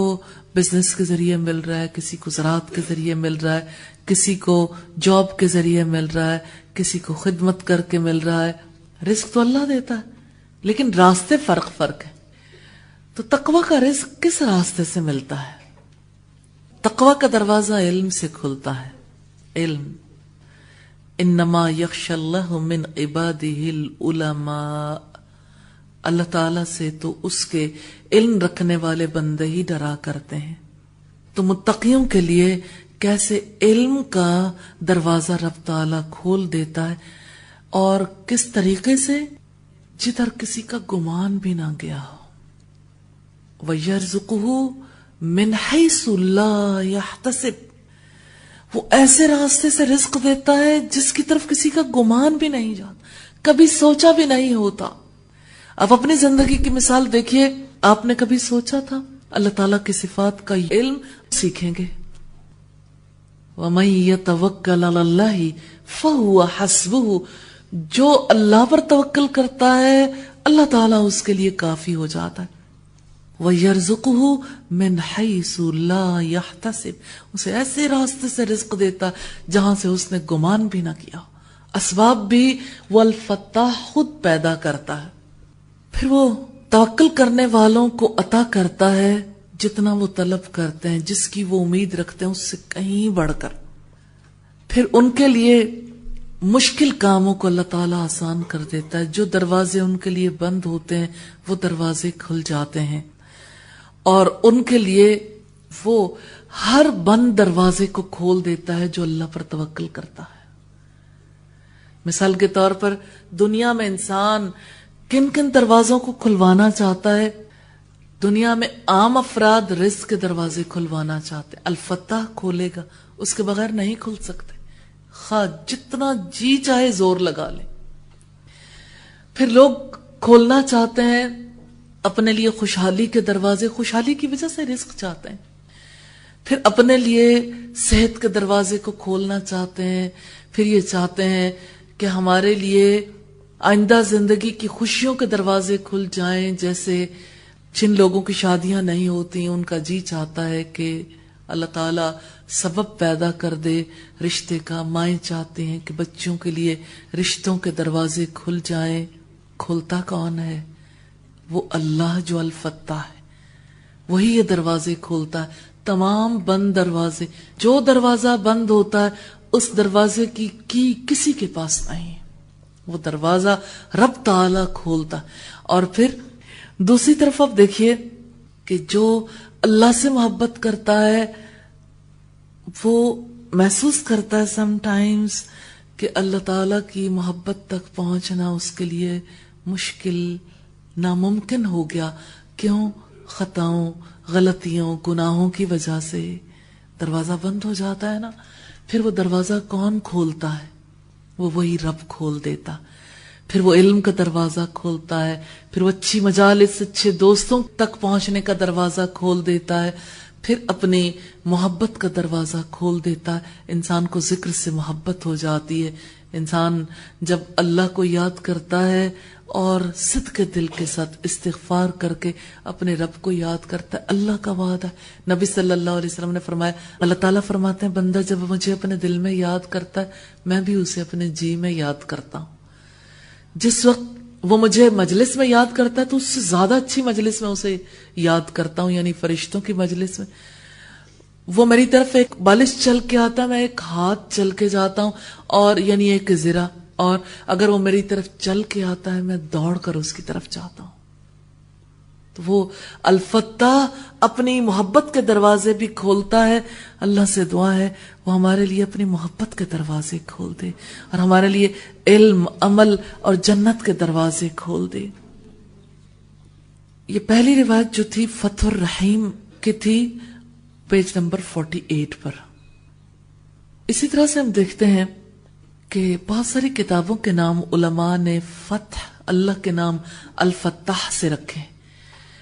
Speaker 1: بزنس کے ذریعے مل رہا ہے، کسی کو زراعت کے ذریعے مل رہا ہے، کسی کو جاب کے ذریعے مل رہا ہے، کسی کو خدمت کر کے مل رہا ہے. رزق تو اللہ دیتا ہے لیکن راستے فرق ہیں. تو تقوی کا رزق کس راستے سے ملتا ہے؟ تقوی کا دروازہ علم سے کھلتا ہے. علم، انما یخشی اللہ من عبادہ العلماء، اللہ تعالی سے تو اس کے علم رکھنے والے بندے ہی ڈرا کرتے ہیں. تو متقیوں کے لیے کیسے علم کا دروازہ رب تعالی کھول دیتا ہے، اور کس طریقے سے؟ جدھر کسی کا گمان بھی نہ گیا ہو. وَيَرْزُقُهُ مِنْ حَيْثُ لَا يَحْتَسِبُ، وہ ایسے راستے سے رزق دیتا ہے جس کی طرف کسی کا گمان بھی نہیں جاتا، کبھی سوچا بھی نہیں ہوتا. آپ اپنی زندگی کی مثال دیکھیے، آپ نے کبھی سوچا تھا اللہ تعالیٰ کی صفات کا علم سیکھیں گے؟ وَمَن يَتَوَكَّلْ عَلَى اللَّهِ فَهُوَ حَسْبُهُ، جو اللہ پر توکل کرتا ہے اللہ تعالیٰ اس کے لیے کافی ہو جاتا ہے. وَيَرْزُقُهُ مِنْ حَيْثُ لَا يَحْتَسِبُ، اسے ایسے راستے سے رزق دیتا جہاں سے اس نے گمان بھی نہ کیا. اسباب بھی وہ الفتاح خود پیدا کرتا ہے، پھر وہ توکل کرنے والوں کو عطا کرتا ہے جتنا وہ طلب کرتے ہیں، جس کی وہ امید رکھتے ہیں اس سے کہیں بڑھ کر. پھر ان کے لیے مشکل کاموں کو اللہ تعالیٰ آسان کر دیتا ہے. جو دروازے ان کے لیے بند ہوتے ہیں وہ دروازے کھل جاتے ہیں، اور ان کے لیے وہ ہر بند دروازے کو کھول دیتا ہے جو اللہ پر توکل کرتا ہے. مثال کے طور پر دنیا میں انسان کن کن دروازوں کو کھلوانا چاہتا ہے؟ دنیا میں عام افراد رزق کے دروازے کھلوانا چاہتے ہیں. الفتاح کھولے گا، اس کے بغیر نہیں کھل سکتے، خواہ جتنا جی چاہے زور لگا لے. پھر لوگ کھولنا چاہتے ہیں اپنے لیے خوشحالی کے دروازے، خوشحالی کی وجہ سے رزق چاہتے ہیں. پھر اپنے لیے صحت کے دروازے کو کھولنا چاہتے ہیں. پھر یہ چاہتے ہیں کہ ہمارے لیے آئندہ زندگی کی خوشیوں کے دروازے کھل جائیں. جیسے جن لوگوں کی شادیاں نہیں ہوتی ان کا جی چاہتا ہے کہ اللہ تعالیٰ سبب پیدا کر دے رشتے کا. مائیں چاہتے ہیں کہ بچوں کے لیے رشتوں کے دروازے کھل جائیں. کھولتا کون ہے؟ وہ اللہ جو الفتاح ہے، وہی یہ دروازے کھولتا ہے. تمام بند دروازے، جو دروازہ بند ہوتا ہے اس دروازے کی کسی کے پاس نہیں، وہ دروازہ رب تعالی کھولتا. اور پھر دوسری طرف آپ دیکھیے کہ جو اللہ سے محبت کرتا ہے وہ محسوس کرتا ہے سم ٹائمز کہ اللہ تعالی کی محبت تک پہنچنا اس کے لیے مشکل، ناممکن ہو گیا. کیوں؟ خطاؤں، غلطیوں، گناہوں کی وجہ سے دروازہ بند ہو جاتا ہے نا. پھر وہ دروازہ کون کھولتا ہے؟ وہی رب کھول دیتا. پھر وہ علم کا دروازہ کھولتا ہے، پھر وہ اچھی مجالس، اچھے دوستوں تک پہنچنے کا دروازہ کھول دیتا ہے، پھر اپنی محبت کا دروازہ کھول دیتا ہے. انسان کو ذکر سے محبت ہو جاتی ہے. انسان جب اللہ کو یاد کرتا ہے اور صدق دل کے ساتھ استغفار کر کے اپنے رب کو یاد کرتا ہے، اللہ کا وعدہ ہے. نبی صلی اللہ علیہ وسلم نے فرمایا، اللہ تعالیٰ فرماتے ہیں بندہ جب مجھے اپنے دل میں یاد کرتا ہے میں بھی اسے اپنے جی میں یاد کرتا ہوں. جس وقت وہ مجھے مجلس میں یاد کرتا ہے تو اس سے زیادہ اچھی مجلس میں اسے یاد کرتا ہوں، یعنی فرشتوں کی مجلس میں. وہ میری طرف ایک بالش چل کے آتا ہے، میں ایک ہاتھ چل کے جاتا ہوں، اور یعنی ایک ذرا. اور اگر وہ میری طرف چل کے آتا ہے میں دوڑ کر اس کی طرف جاتا ہوں. تو وہ الفتاح اپنی محبت کے دروازے بھی کھولتا ہے. اللہ سے دعا ہے وہ ہمارے لیے اپنی محبت کے دروازے کھول دے اور ہمارے لیے علم، عمل اور جنت کے دروازے کھول دے. یہ پہلی روایت جو تھی فتح الرحیم کی تھی، پیج نمبر 48 پر. اسی طرح سے ہم دیکھتے ہیں کہ بہت ساری کتابوں کے نام علماء نے فتح، اللہ کے نام الفتاح سے رکھے.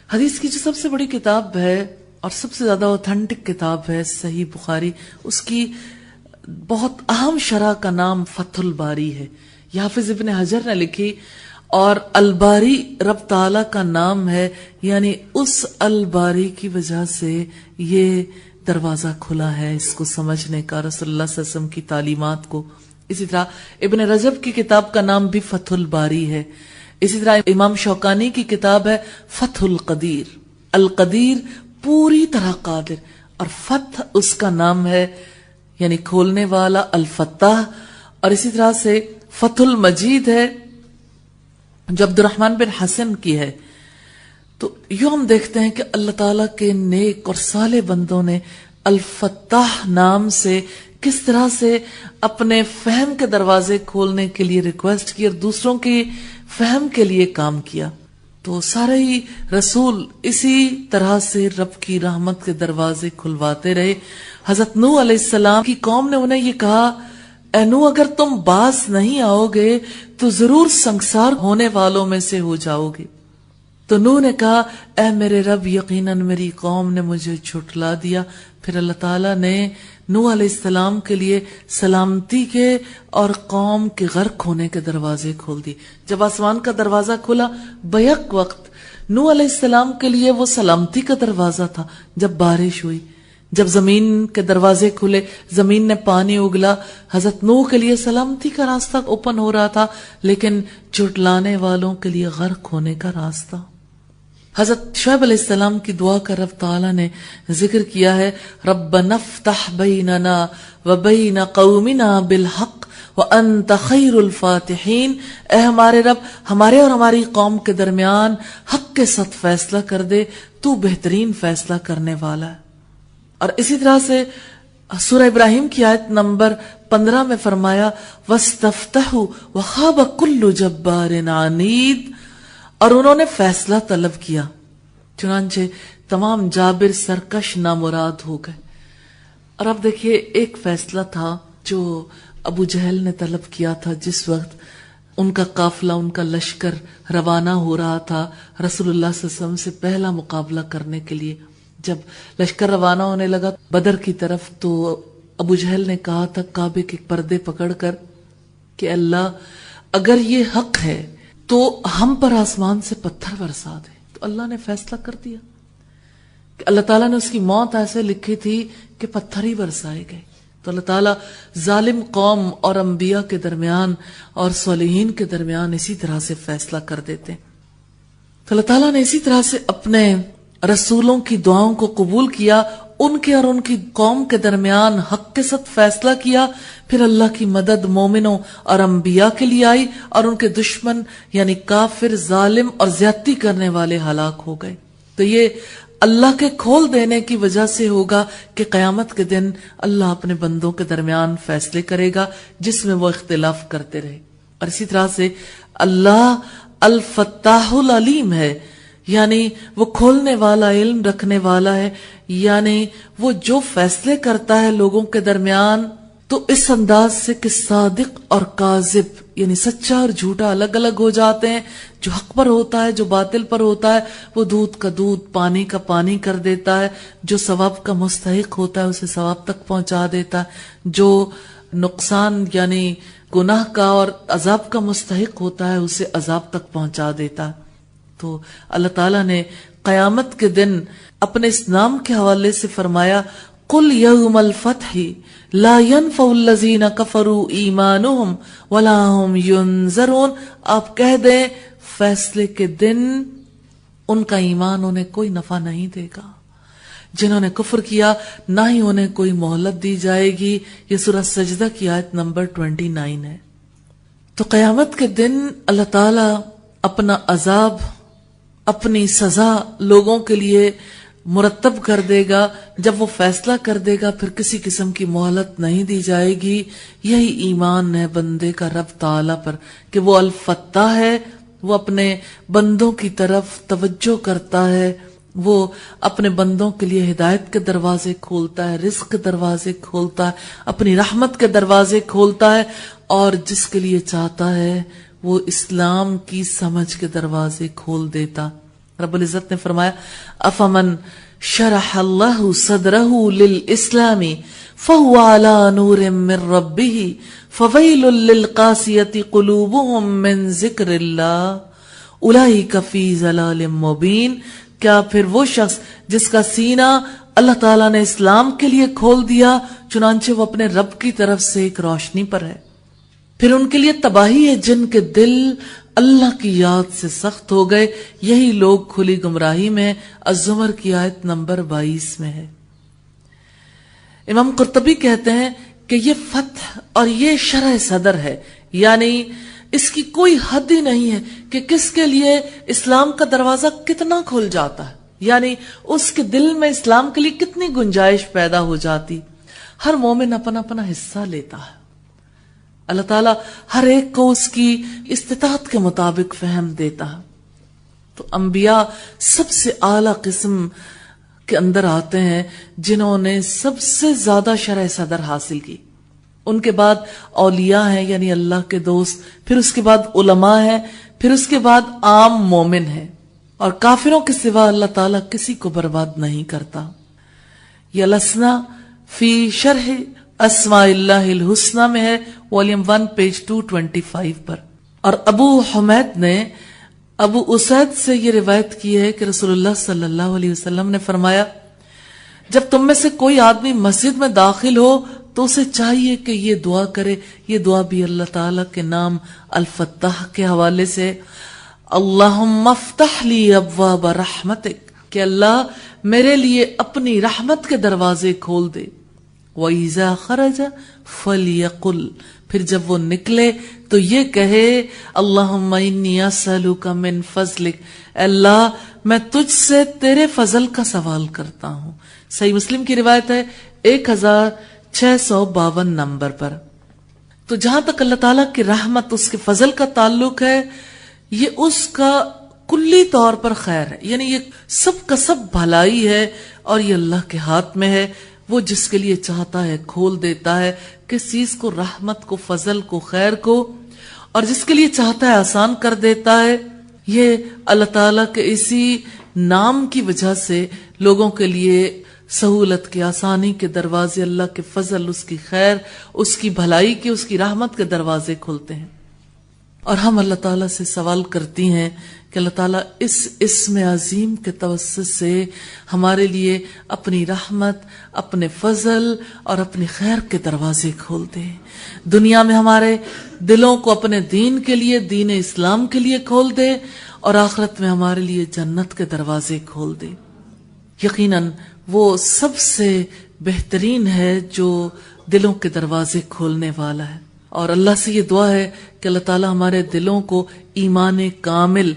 Speaker 1: حدیث کی جو سب سے بڑی کتاب ہے اور سب سے زیادہ اوتھینٹک کتاب ہے صحیح بخاری، اس کی بہت اہم شرح کا نام فتح الباری ہے، یہ حافظ ابن حجر نے لکھی، اور الباری رب تعالی کا نام ہے، یعنی اس الباری کی وجہ سے یہ دروازہ کھلا ہے اس کو سمجھنے کا، رسول اللہ صلی اللہ علیہ وسلم کی تعلیمات کو۔ اسی طرح ابن رجب کی کتاب کا نام بھی فتح الباری ہے۔ اسی طرح امام شوکانی کی کتاب ہے فتح القدیر، القدیر پوری طرح قادر، اور فتح اس کا نام ہے یعنی کھولنے والا، الفتاح۔ اور اسی طرح سے فتح المجید ہے جو عبد الرحمن بن حسن کی ہے۔ تو یوں ہم دیکھتے ہیں کہ اللہ تعالیٰ کے نیک اور صالح بندوں نے الفتاح نام سے کس طرح سے اپنے فہم کے دروازے کھولنے کے لیے ریکویسٹ کی اور دوسروں کی فہم کے لیے کام کیا۔ تو سارے ہی رسول اسی طرح سے رب کی رحمت کے دروازے کھلواتے رہے۔ حضرت نوح علیہ السلام کی قوم نے انہیں یہ کہا، اے نوح اگر تم باز نہیں آؤ گے تو ضرور سنگسار ہونے والوں میں سے ہو جاؤ گے۔ تو نوح نے کہا، اے میرے رب یقیناً میری قوم نے مجھے جھٹلا دیا۔ پھر اللہ تعالیٰ نے نوح علیہ السلام کے لیے سلامتی کے اور قوم کے غرق ہونے کے دروازے کھول دی۔ جب آسمان کا دروازہ کھلا بیک وقت نوح علیہ السلام کے لیے وہ سلامتی کا دروازہ تھا۔ جب بارش ہوئی، جب زمین کے دروازے کھلے، زمین نے پانی اگلا، حضرت نوح کے لیے سلامتی کا راستہ اوپن ہو رہا تھا، لیکن جھٹلانے والوں کے لیے غرق ہونے کا راستہ۔ حضرت شعیب علیہ السلام کی دعا کا رب تعالیٰ نے ذکر کیا ہے، ربنا افتح بیننا وبین قومنا بالحق وانت خیر الفاتحین۔ اے ہمارے رب، ہمارے اور ہماری قوم کے درمیان حق کے ساتھ فیصلہ کر دے، تو بہترین فیصلہ کرنے والا ہے۔ اور اسی طرح سے سورہ ابراہیم کی آیت نمبر 15 میں فرمایا، وَاسْتَفْتَحُوا وَخَابَ كُلُّ جَبَّارٍ عَنِيدٍ، اور انہوں نے فیصلہ طلب کیا، چنانچہ تمام جابر سرکش نامراد ہو گئے۔ اور اب دیکھیے ایک فیصلہ تھا جو ابو جہل نے طلب کیا تھا جس وقت ان کا قافلہ، ان کا لشکر روانہ ہو رہا تھا رسول اللہ صلی اللہ علیہ وسلم سے پہلا مقابلہ کرنے کے لیے۔ جب لشکر روانہ ہونے لگا بدر کی طرف، تو ابو جہل نے کہا تھا کعبے کے پردے پکڑ کر کہ اللہ اگر یہ حق ہے تو ہم پر آسمان سے پتھر برسا دے۔ تو اللہ نے فیصلہ کر دیا کہ اللہ تعالیٰ نے اس کی موت ایسے لکھی تھی کہ پتھر ہی برسائے گئے۔ تو اللہ تعالیٰ ظالم قوم اور انبیاء کے درمیان اور صالحین کے درمیان اسی طرح سے فیصلہ کر دیتے۔ تو اللہ تعالیٰ نے اسی طرح سے اپنے رسولوں کی دعاؤں کو قبول کیا، ان کے اور ان کی قوم کے درمیان حق کے ساتھ فیصلہ کیا۔ پھر اللہ کی مدد مومنوں اور انبیاء کے لیے آئی، اور ان کے دشمن یعنی کافر، ظالم اور زیادتی کرنے والے ہلاک ہو گئے۔ تو یہ اللہ کے کھول دینے کی وجہ سے ہوگا کہ قیامت کے دن اللہ اپنے بندوں کے درمیان فیصلے کرے گا جس میں وہ اختلاف کرتے رہے۔ اور اسی طرح سے اللہ الفتاح العلیم ہے، یعنی وہ کھولنے والا، علم رکھنے والا ہے، یعنی وہ جو فیصلے کرتا ہے لوگوں کے درمیان تو اس انداز سے کہ صادق اور کاذب یعنی سچا اور جھوٹا الگ الگ ہو جاتے ہیں، جو حق پر ہوتا ہے جو باطل پر ہوتا ہے وہ دودھ کا دودھ پانی کا پانی کر دیتا ہے، جو ثواب کا مستحق ہوتا ہے اسے ثواب تک پہنچا دیتا ہے، جو نقصان یعنی گناہ کا اور عذاب کا مستحق ہوتا ہے اسے عذاب تک پہنچا دیتا ہے۔ تو اللہ تعالیٰ نے قیامت کے دن اپنے اس نام کے حوالے سے فرمایا، قُلْ يَوْمَ الْفَتْحِ لَا يَنْفَعُ الَّذِينَ كَفَرُوا إِيمَانُهُمْ وَلَا هُمْ يُنْذَرُونَ، آپ کہہ دیں فیصلے کے دن ان کا ایمان انہیں کوئی نفع نہیں دے گا، جنہوں نے کفر کیا نہ ہی انہیں کوئی مہلت دی جائے گی۔ یہ سورہ سجدہ کی آیت نمبر 29 ہے۔ تو قیامت کے دن اللہ تعالیٰ اپنا عذاب، اپنی سزا لوگوں کے لیے مرتب کر دے گا۔ جب وہ فیصلہ کر دے گا پھر کسی قسم کی مہلت نہیں دی جائے گی۔ یہی ایمان ہے بندے کا رب تعالیٰ پر کہ وہ الفتاح ہے، وہ اپنے بندوں کی طرف توجہ کرتا ہے، وہ اپنے بندوں کے لیے ہدایت کے دروازے کھولتا ہے، رزق کے دروازے کھولتا ہے، اپنی رحمت کے دروازے کھولتا ہے، اور جس کے لیے چاہتا ہے وہ اسلام کی سمجھ کے دروازے کھول دیتا۔ رب العزت نے فرمایا، افمن شرح اللہ صدرہ للاسلام فَهُوَ عَلَى نُورٍ مِّن رَّبِّهِ فَوَيْلٌ لِّلْقَاسِيَةِ قُلُوبُهُم مِّن ذِكْرِ اللَّهِ أُولَٰئِكَ فِي ضَلَالٍ مُّبِينٍ۔ کیا پھر وہ شخص جس کا سینہ اللہ تعالیٰ نے اسلام کے لیے کھول دیا، چنانچہ وہ اپنے رب کی طرف سے ایک روشنی پر ہے۔ پھر ان کے لیے تباہی ہے جن کے دل اللہ کی یاد سے سخت ہو گئے، یہی لوگ کھلی گمراہی میں۔ الزمر کی آیت نمبر 22 میں ہے۔ امام قرطبی کہتے ہیں کہ یہ فتح اور یہ شرح صدر ہے، یعنی اس کی کوئی حد ہی نہیں ہے کہ کس کے لیے اسلام کا دروازہ کتنا کھل جاتا ہے، یعنی اس کے دل میں اسلام کے لیے کتنی گنجائش پیدا ہو جاتی۔ ہر مومن اپنا اپنا حصہ لیتا ہے، اللہ تعالیٰ ہر ایک کو اس کی استطاعت کے مطابق فہم دیتا ہے۔ تو انبیاء سب سے اعلیٰ قسم کے اندر آتے ہیں جنہوں نے سب سے زیادہ شرح صدر حاصل کی۔ ان کے بعد اولیاء ہیں، یعنی اللہ کے دوست، پھر اس کے بعد علماء ہیں، پھر اس کے بعد عام مومن ہیں، اور کافروں کے سوا اللہ تعالیٰ کسی کو برباد نہیں کرتا۔ یہ الاسنا فی شرح اسماء اللہ الحسنی میں ہے، والیوم 1 پیج 225 پر۔ اور ابو حمید نے ابو اسید سے یہ روایت کی ہے کہ رسول اللہ صلی اللہ علیہ وسلم نے فرمایا، جب تم میں سے کوئی آدمی مسجد میں داخل ہو تو اسے چاہیے کہ یہ دعا کرے۔ یہ دعا بھی اللہ تعالیٰ کے نام الفتاح کے حوالے سے، اللہم افتح لی ابواب رحمتک، کہ اللہ میرے لیے اپنی رحمت کے دروازے کھول دے۔ وَإِذَا خَرَجَ فَلْيَقُلْ، پھر جب وہ نکلے تو یہ کہے، اللہم انی اسألک من فضلک، اللہ میں تجھ سے تیرے فضل کا سوال کرتا ہوں۔ صحیح مسلم کی روایت ہے 1652 نمبر پر۔ تو جہاں تک اللہ تعالیٰ کی رحمت، اس کے فضل کا تعلق ہے، یہ اس کا کلی طور پر خیر ہے، یعنی یہ سب کا سب بھلائی ہے، اور یہ اللہ کے ہاتھ میں ہے۔ وہ جس کے لیے چاہتا ہے کھول دیتا ہے، کس چیز کو، رحمت کو، فضل کو، خیر کو، اور جس کے لیے چاہتا ہے آسان کر دیتا ہے۔ یہ اللہ تعالیٰ کے اسی نام کی وجہ سے لوگوں کے لیے سہولت کے، آسانی کے دروازے، اللہ کے فضل، اس کی خیر، اس کی بھلائی کے، اس کی رحمت کے دروازے کھلتے ہیں۔ اور ہم اللہ تعالیٰ سے سوال کرتی ہیں کہ اللہ تعالیٰ اس اسم عظیم کے توسط سے ہمارے لیے اپنی رحمت، اپنے فضل اور اپنی خیر کے دروازے کھول دے۔ دنیا میں ہمارے دلوں کو اپنے دین کے لیے، دین اسلام کے لیے کھول دے، اور آخرت میں ہمارے لیے جنت کے دروازے کھول دے۔ یقیناً وہ سب سے بہترین ہے جو دلوں کے دروازے کھولنے والا ہے۔ اور اللہ سے یہ دعا ہے کہ اللہ تعالیٰ ہمارے دلوں کو ایمان کامل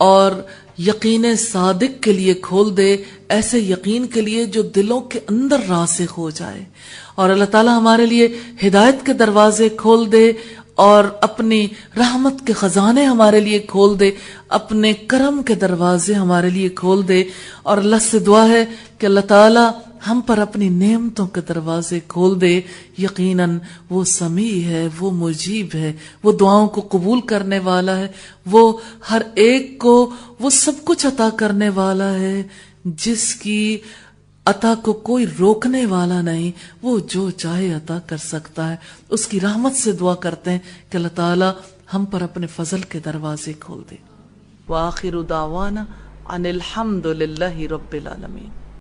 Speaker 1: اور یقین صادق کے لیے کھول دے، ایسے یقین کے لیے جو دلوں کے اندر راسخ ہو جائے، اور اللہ تعالیٰ ہمارے لیے ہدایت کے دروازے کھول دے، اور اپنی رحمت کے خزانے ہمارے لیے کھول دے، اپنے کرم کے دروازے ہمارے لیے کھول دے۔ اور اللہ سے دعا ہے کہ اللہ تعالیٰ ہم پر اپنی نعمتوں کے دروازے کھول دے۔ یقیناً وہ سمیع ہے، وہ مجیب ہے، وہ دعاؤں کو قبول کرنے والا ہے، وہ ہر ایک کو وہ سب کچھ عطا کرنے والا ہے جس کی عطا کو کوئی روکنے والا نہیں، وہ جو چاہے عطا کر سکتا ہے۔ اس کی رحمت سے دعا کرتے ہیں کہ اللہ تعالی ہم پر اپنے فضل کے دروازے کھول دے۔ وآخر دعوانا ان الحمد للہ رب العالمین۔